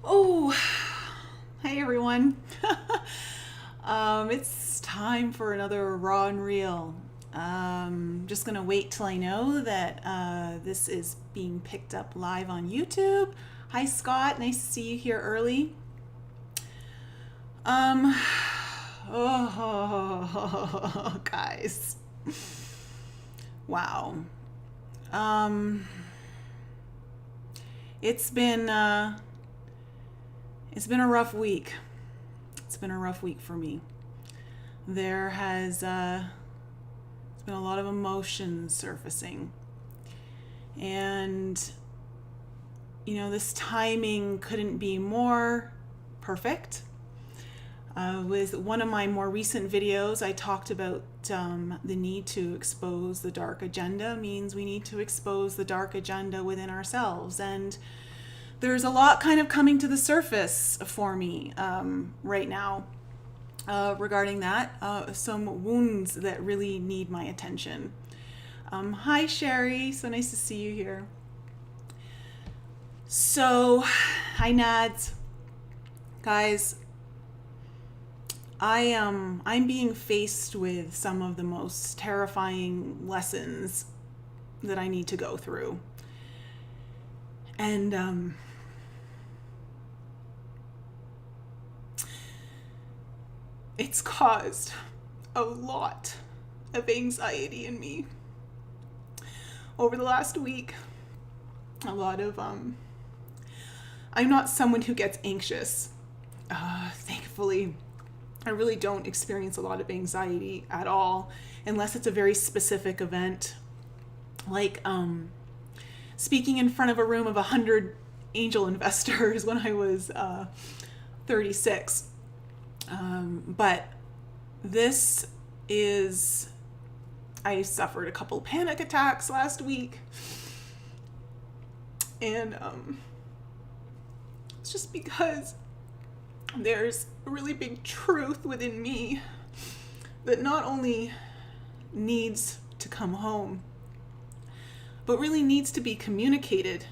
Oh, hey everyone. It's time for another Raw and Real. Just gonna wait till I know that this is being picked up live on YouTube. Hi Scott, nice to see you here early. Um, oh, guys. Wow. Um, it's been uh, it's been a rough week. It's been a rough week for me. There has been a lot of emotions surfacing. And, this timing couldn't be more perfect. With one of my more recent videos, I talked about the need to expose the dark agenda means we need to expose the dark agenda within ourselves. And there's a lot kind of coming to the surface for me right now regarding that. Some wounds that really need my attention. Hi, Sherry. So nice to see you here. So, hi, Nads. Guys, I'm being faced with some of the most terrifying lessons that I need to go through. And it's caused a lot of anxiety in me over the last week. A lot of I'm not someone who gets anxious. Thankfully, I really don't experience a lot of anxiety at all, unless it's a very specific event, like speaking in front of a room of 100 angel investors when I was 36. But this is, I suffered a couple panic attacks last week, and it's just because there's a really big truth within me that not only needs to come home, but really needs to be communicated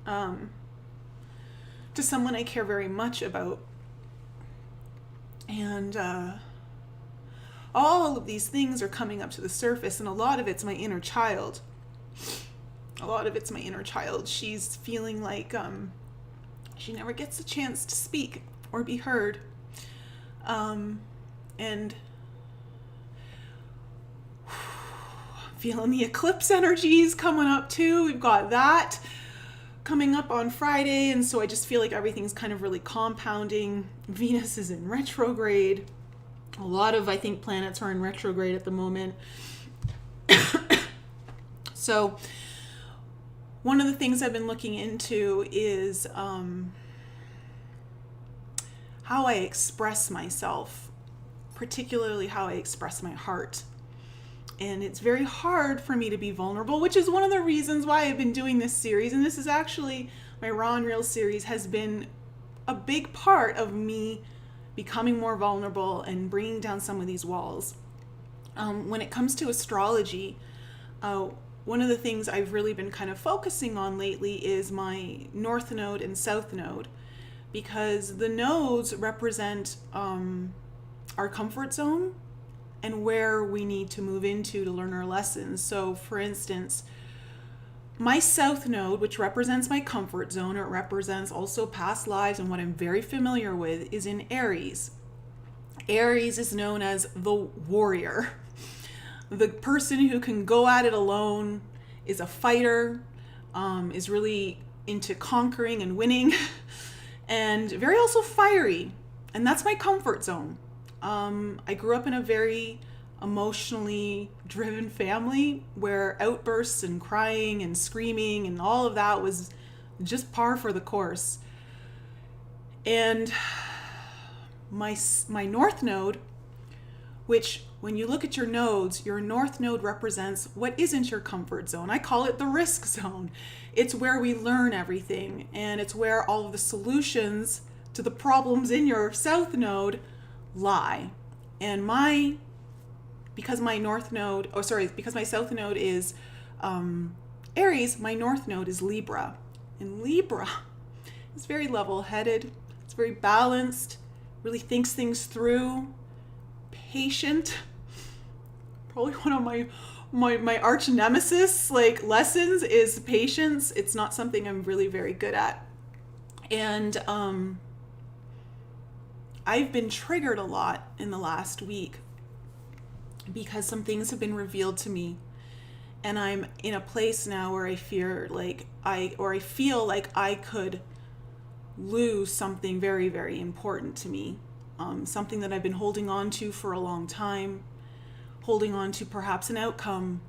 to someone I care very much about. And all of these things are coming up to the surface, and a lot of it's my inner child. She's feeling like she never gets a chance to speak or be heard. And feeling the eclipse energies coming up too. We've got that coming up on Friday, and so I just feel like everything's kind of really compounding. Venus is in retrograde. A lot of, I think, planets are in retrograde at the moment. So one of the things I've been looking into is how I express myself, particularly how I express my heart. And it's very hard for me to be vulnerable, which is one of the reasons why I've been doing this series. And this is actually, my Raw and Real series has been a big part of me becoming more vulnerable and bringing down some of these walls. When it comes to astrology, one of the things I've really been kind of focusing on lately is my North Node and South Node, because the nodes represent our comfort zone and where we need to move into to learn our lessons. So, for instance, my South Node, which represents my comfort zone, or it represents also past lives and what I'm very familiar with, is in Aries. Aries is known as the warrior. The person who can go at it alone, is a fighter, is really into conquering and winning, and very also fiery. And that's my comfort zone. I grew up in a very emotionally driven family where outbursts and crying and screaming and all of that was just par for the course. And my North Node, which when you look at your nodes, your North Node represents what isn't your comfort zone. I call it the risk zone. It's where we learn everything, and it's where all of the solutions to the problems in your South Node lie. And because my South Node is Aries, my North Node is Libra. And Libra It's very level-headed. It's very balanced, really thinks things through, patient. Probably one of my arch nemesis lessons is patience. It's not something I'm really very good at. And I've been triggered a lot in the last week because some things have been revealed to me, and I'm in a place now where I feel like I could lose something very, very important to me, something that I've been holding on to for a long time, holding on to perhaps an outcome.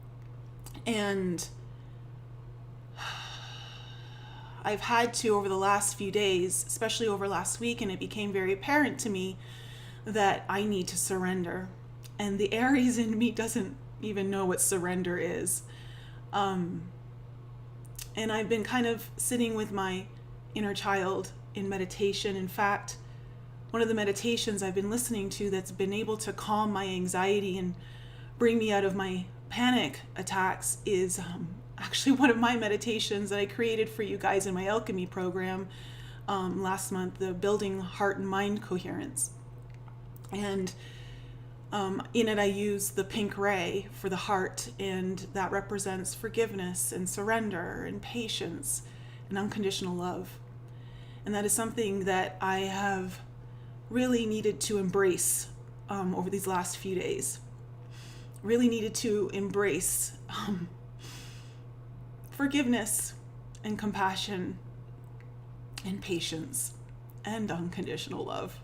And I've had to, over the last few days, especially over last week, and it became very apparent to me that I need to surrender. And the Aries in me doesn't even know what surrender is. And I've been kind of sitting with my inner child in meditation. In fact, one of the meditations I've been listening to that's been able to calm my anxiety and bring me out of my panic attacks is actually one of my meditations that I created for you guys in my alchemy program last month, the Building Heart and Mind Coherence. And in it I use the pink ray for the heart, and that represents forgiveness and surrender and patience and unconditional love. And that is something that I have really needed to embrace over these last few days. Really needed to embrace forgiveness and compassion and patience and unconditional love.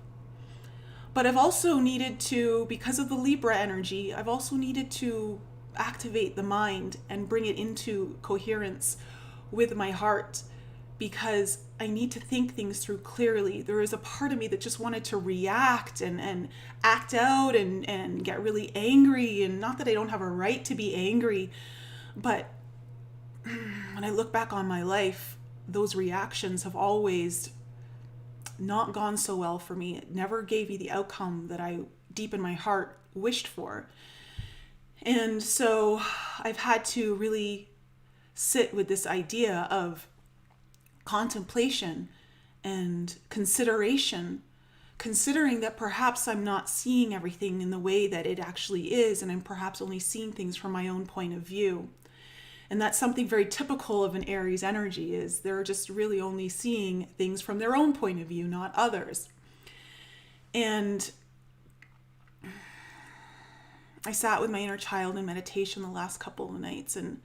But I've also needed to, because of the Libra energy, I've also needed to activate the mind and bring it into coherence with my heart, because I need to think things through clearly. There is a part of me that just wanted to react and act out and get really angry. And not that I don't have a right to be angry, but when I look back on my life, those reactions have always not gone so well for me. It never gave me the outcome that I, deep in my heart, wished for. And so I've had to really sit with this idea of contemplation and consideration, considering that perhaps I'm not seeing everything in the way that it actually is, and I'm perhaps only seeing things from my own point of view. And that's something very typical of an Aries energy, is they're just really only seeing things from their own point of view, not others. And I sat with my inner child in meditation the last couple of nights, and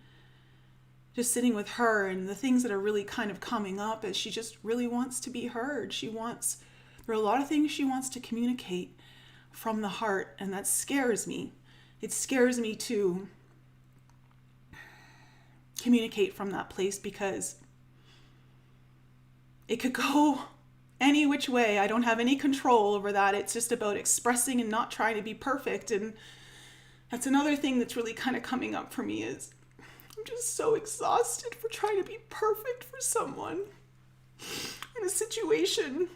just sitting with her, and the things that are really kind of coming up is she just really wants to be heard. There are a lot of things she wants to communicate from the heart, and that scares me. It scares me to communicate from that place, because it could go any which way. I don't have any control over that. It's just about expressing and not trying to be perfect. And that's another thing that's really kind of coming up for me, is I'm just so exhausted for trying to be perfect for someone in a situation,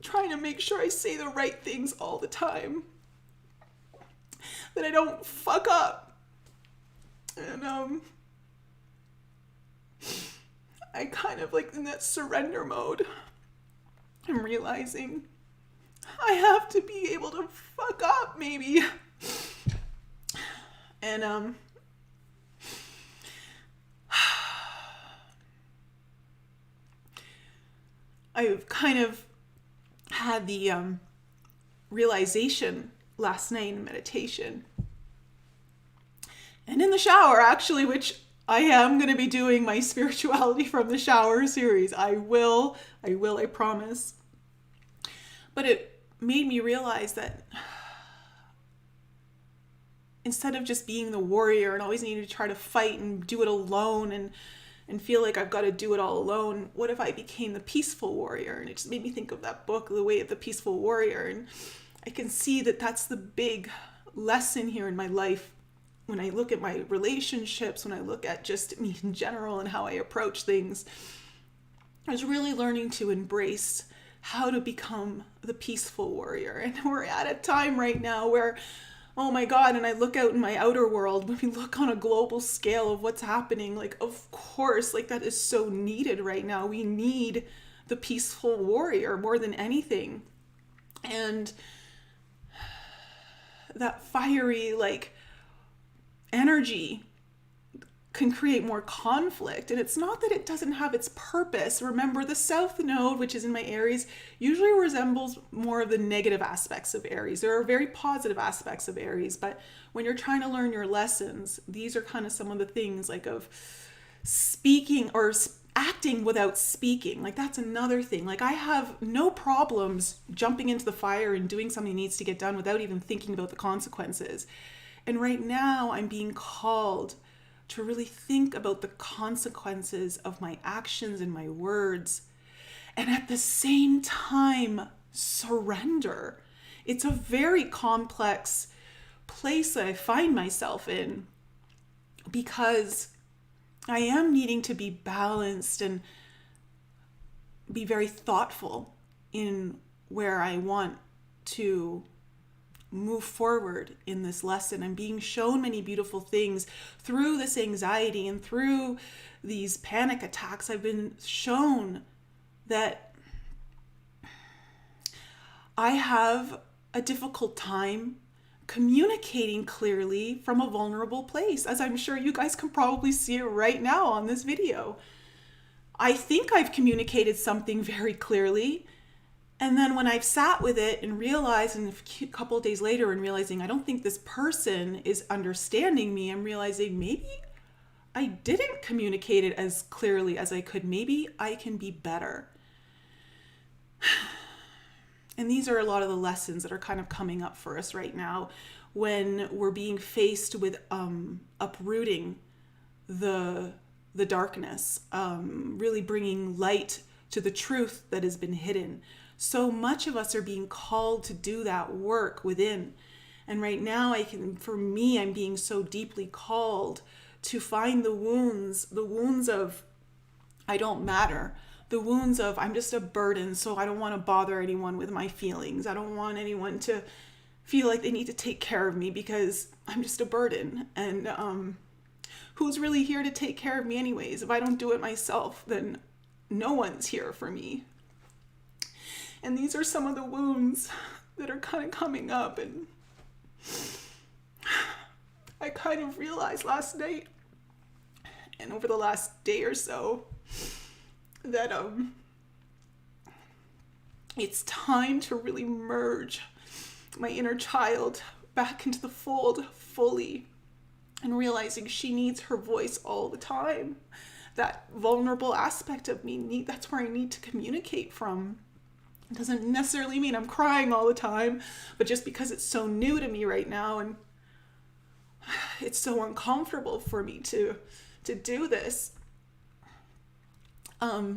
trying to make sure I say the right things all the time, that I don't fuck up. And I kind of in that surrender mode. I'm realizing I have to be able to fuck up, maybe. And I've kind of had the realization last night in meditation, and in the shower, actually, which I am going to be doing my Spirituality from the Shower series. I will, I promise. But it made me realize that instead of just being the warrior and always needing to try to fight and do it alone and feel like I've got to do it all alone, what if I became the peaceful warrior? And it just made me think of that book, The Way of the Peaceful Warrior. And I can see that that's the big lesson here in my life. When I look at my relationships, when I look at just me in general and how I approach things, I was really learning to embrace how to become the peaceful warrior. And we're at a time right now where, oh my God, and I look out in my outer world, when we look on a global scale of what's happening, of course, that is so needed right now. We need the peaceful warrior more than anything. And that fiery like energy can create more conflict. And it's not that it doesn't have its purpose. Remember, the South Node, which is in my Aries, usually resembles more of the negative aspects of Aries. There are very positive aspects of Aries, but when you're trying to learn your lessons, these are kind of some of the things like of speaking or acting without speaking. Like that's another thing. Like I have no problems jumping into the fire and doing something that needs to get done without even thinking about the consequences. And right now I'm being called to really think about the consequences of my actions and my words. And at the same time, surrender. It's a very complex place that I find myself in because I am needing to be balanced and be very thoughtful in where I want to move forward in this lesson. I'm being shown many beautiful things through this anxiety and through these panic attacks. I've been shown that I have a difficult time communicating clearly from a vulnerable place, as I'm sure you guys can probably see right now on this video. I think I've communicated something very clearly, and then when I've sat with it and realized, and a couple of days later, and realizing I don't think this person is understanding me, I'm realizing maybe I didn't communicate it as clearly as I could. Maybe I can be better. And these are a lot of the lessons that are kind of coming up for us right now when we're being faced with uprooting the darkness, really bringing light to the truth that has been hidden. So much of us are being called to do that work within. And right now I'm being so deeply called to find the wounds of I don't matter. The wounds of I'm just a burden, so I don't want to bother anyone with my feelings. I don't want anyone to feel like they need to take care of me because I'm just a burden. And who's really here to take care of me anyways? If I don't do it myself, then no one's here for me. And these are some of the wounds that are kind of coming up. And I kind of realized last night and over the last day or so that it's time to really merge my inner child back into the fold fully, and realizing she needs her voice all the time. That vulnerable aspect of me, that's where I need to communicate from. It doesn't necessarily mean I'm crying all the time, but just because it's so new to me right now and it's so uncomfortable for me to do this. I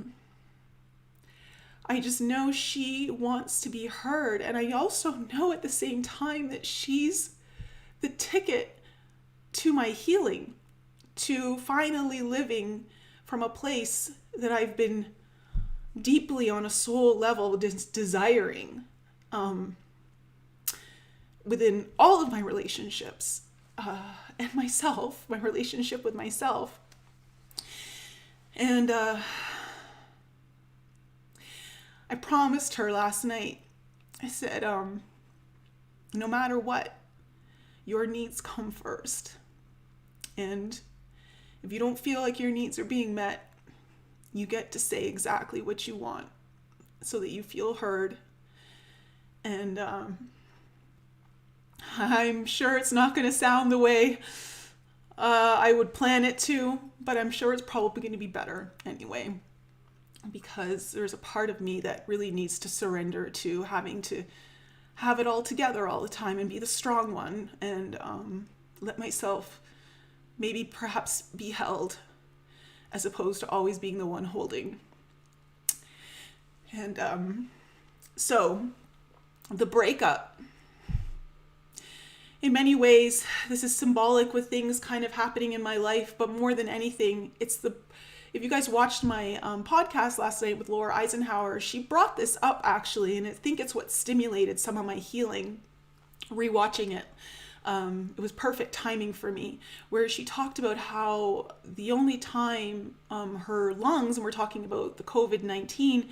just know she wants to be heard. And I also know at the same time that she's the ticket to my healing, to finally living from a place that I've been deeply on a soul level desiring within all of my relationships and myself, my relationship with myself. And I promised her last night, I said, no matter what, your needs come first. And if you don't feel like your needs are being met, you get to say exactly what you want so that you feel heard. And I'm sure it's not going to sound the way I would plan it to, but I'm sure it's probably going to be better anyway, because there's a part of me that really needs to surrender to having to have it all together all the time and be the strong one, and let myself maybe perhaps be held as opposed to always being the one holding. And so the breakup, in many ways, this is symbolic with things kind of happening in my life, but more than anything, if you guys watched my podcast last night with Laura Eisenhower, she brought this up actually, and I think it's what stimulated some of my healing, rewatching it. It was perfect timing for me, where she talked about how the only time her lungs, and we're talking about the COVID-19,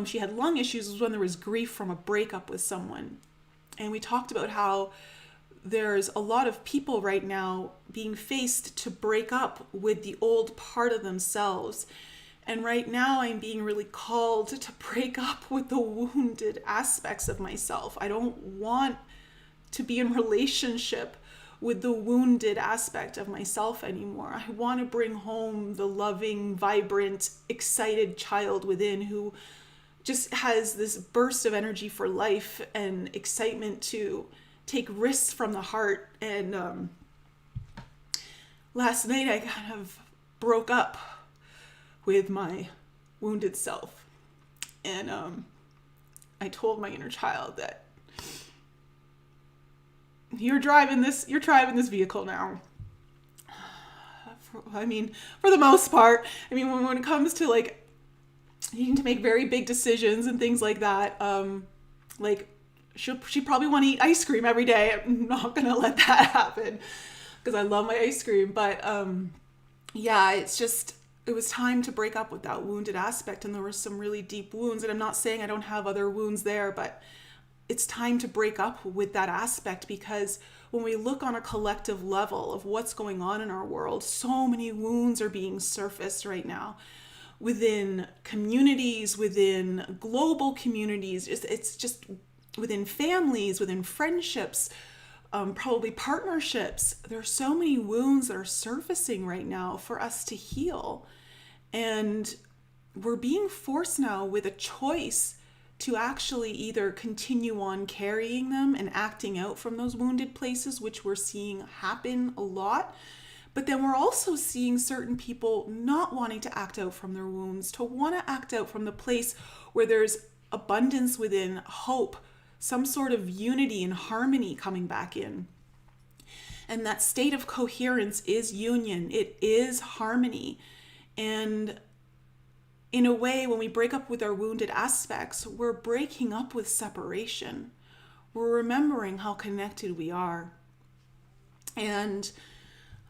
she had lung issues was when there was grief from a breakup with someone. And we talked about how there's a lot of people right now being faced to break up with the old part of themselves. And right now I'm being really called to break up with the wounded aspects of myself. I don't want to be in relationship with the wounded aspect of myself anymore. I want to bring home the loving, vibrant, excited child within who just has this burst of energy for life and excitement to take risks from the heart. And last night I kind of broke up with my wounded self. And I told my inner child that you're driving this vehicle now. For the most part. When it comes to like needing to make very big decisions and things like that, she probably want to eat ice cream every day. I'm not gonna let that happen because I love my ice cream. But it was time to break up with that wounded aspect, and there were some really deep wounds. And I'm not saying I don't have other wounds there, but it's time to break up with that aspect, because when we look on a collective level of what's going on in our world, so many wounds are being surfaced right now within communities, within global communities. It's just within families, within friendships, probably partnerships. There are so many wounds that are surfacing right now for us to heal. And we're being forced now with a choice to actually either continue on carrying them and acting out from those wounded places, which we're seeing happen a lot. But then we're also seeing certain people not wanting to act out from their wounds, to want to act out from the place where there's abundance within, hope, some sort of unity and harmony coming back in. And that state of coherence is union. It is harmony. And in a way, when we break up with our wounded aspects, we're breaking up with separation. We're remembering how connected we are. And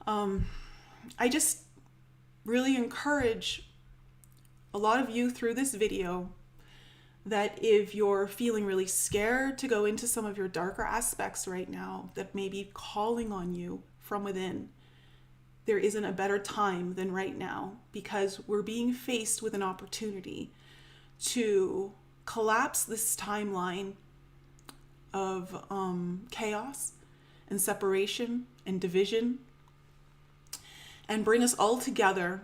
I just really encourage a lot of you through this video that if you're feeling really scared to go into some of your darker aspects right now that may be calling on you from within, there isn't a better time than right now, because we're being faced with an opportunity to collapse this timeline of chaos and separation and division, and bring us all together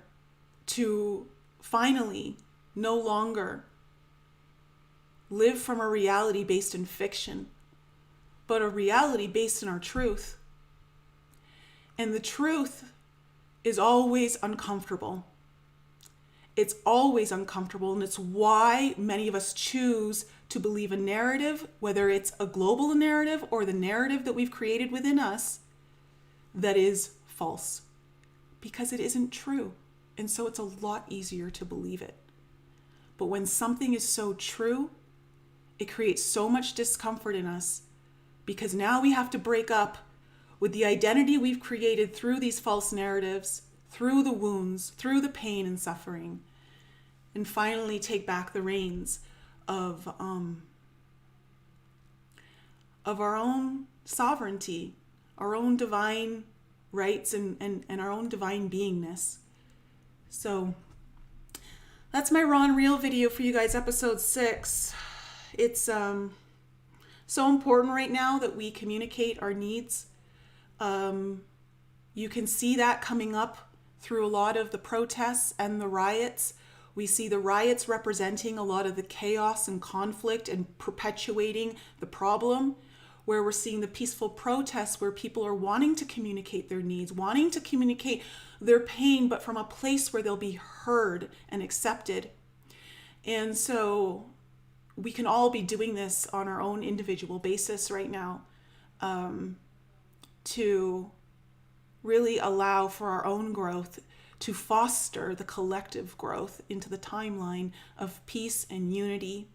to finally no longer live from a reality based in fiction, but a reality based in our truth. And the truth is always uncomfortable. It's always uncomfortable, and it's why many of us choose to believe a narrative, whether it's a global narrative or the narrative that we've created within us, that is false, because it isn't true. And so it's a lot easier to believe it. But when something is so true, it creates so much discomfort in us, because now we have to break up with the identity we've created through these false narratives, through the wounds, through the pain and suffering, and finally take back the reins of our own sovereignty, our own divine rights, and our own divine beingness. So that's my raw and real video for you guys, episode 6. It's so important right now that we communicate our needs. You can see that coming up through a lot of the protests and the riots. We see the riots representing a lot of the chaos and conflict and perpetuating the problem, where we're seeing the peaceful protests where people are wanting to communicate their needs, wanting to communicate their pain, but from a place where they'll be heard and accepted. And so we can all be doing this on our own individual basis right now, to really allow for our own growth, to foster the collective growth into the timeline of peace and unity,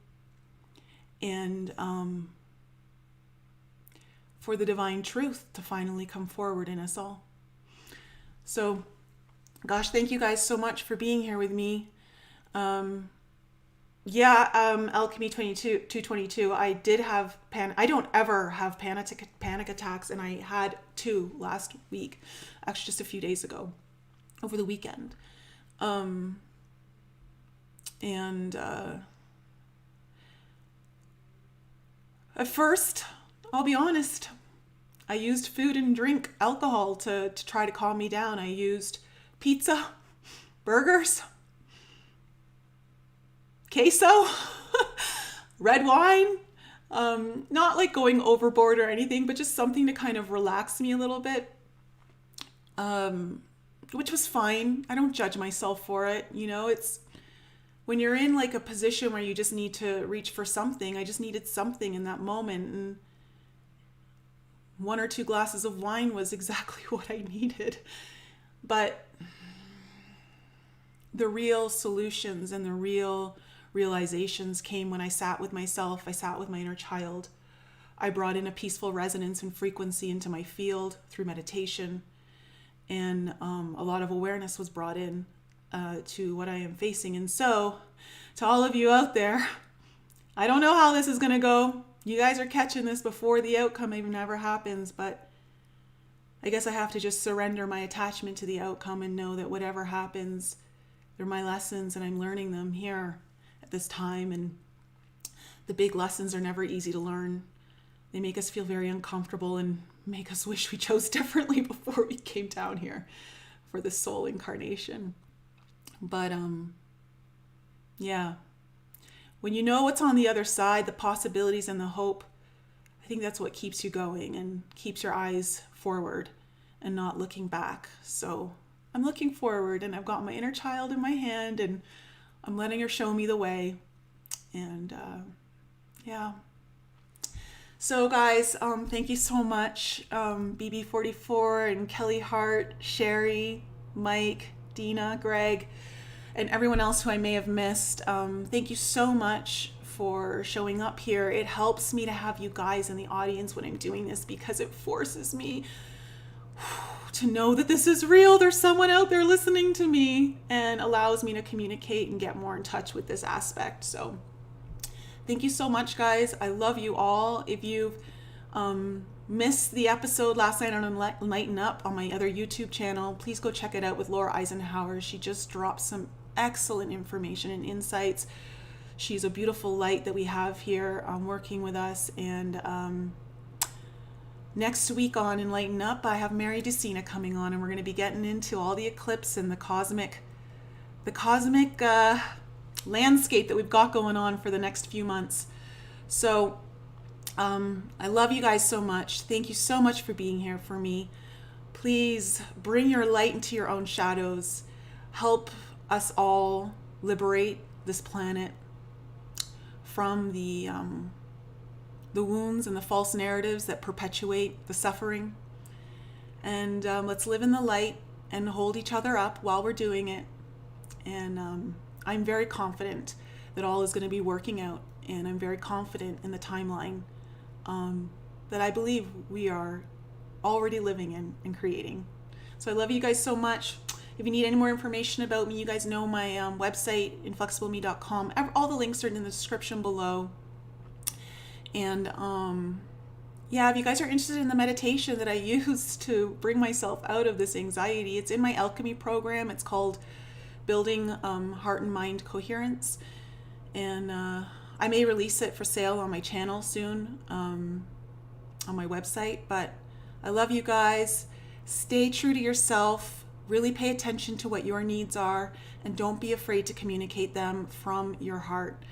and for the divine truth to finally come forward in us all. So, gosh, thank you guys so much for being here with me. Yeah, Alchemy 222. I did have I don't ever have panic attacks, and I had two last week, actually just a few days ago, over the weekend. Um, and At first, I'll be honest, I used food and drink alcohol to try to calm me down. I used pizza, burgers, queso, red wine. Not like going overboard or anything, but just something to kind of relax me a little bit, which was fine. I don't judge myself for it. You know, it's when you're in like a position where you just need to reach for something. I just needed something in that moment, and one or two glasses of wine was exactly what I needed. But the real solutions and the real realizations came when I sat with myself. I sat with my inner child. I brought in a peaceful resonance and frequency into my field through meditation. And a lot of awareness was brought in to what I am facing. And so, to all of you out there, I don't know how this is going to go. You guys are catching this before the outcome even ever happens, but I guess I have to just surrender my attachment to the outcome and know that whatever happens, they're my lessons and I'm learning them here at this time. And the big lessons are never easy to learn. They make us feel very uncomfortable and make us wish we chose differently before we came down here for this soul incarnation. But yeah, when you know what's on the other side, the possibilities and the hope, I think that's what keeps you going and keeps your eyes forward and not looking back. So I'm looking forward, and I've got my inner child in my hand, and I'm letting her show me the way. And yeah. So guys, thank you so much. BB44 and Kelly Hart, Sherry, Mike, Dina, Greg, and everyone else who I may have missed. Thank you so much for showing up here. It helps me to have you guys in the audience when I'm doing this, because it forces me to know that this is real. There's someone out there listening to me, and allows me to communicate and get more in touch with this aspect. So thank you so much, guys. I love you all. If you've missed the episode last night on Lighten Up on my other YouTube channel, please go check it out with Laura Eisenhower. She just dropped some excellent information and insights. She's a beautiful light that we have here working with us. And next week on Enlighten Up, I have Mary Decina coming on, and we're going to be getting into all the eclipse and the cosmic landscape that we've got going on for the next few months. So I love you guys so much. Thank you so much for being here for me. Please bring your light into your own shadows. Help us all liberate this planet from the wounds and the false narratives that perpetuate the suffering. And let's live in the light and hold each other up while we're doing it. And I'm very confident that all is going to be working out, and I'm very confident in the timeline that I believe we are already living in and creating. So I love you guys so much. If you need any more information about me, you guys know my website, inflexibleme.com. All the links are in the description below. And yeah, if you guys are interested in the meditation that I use to bring myself out of this anxiety, it's in my alchemy program. It's called Building Heart and Mind Coherence, and I may release it for sale on my channel soon, on my website. But I love you guys. Stay true to yourself. Really pay attention to what your needs are, and don't be afraid to communicate them from your heart.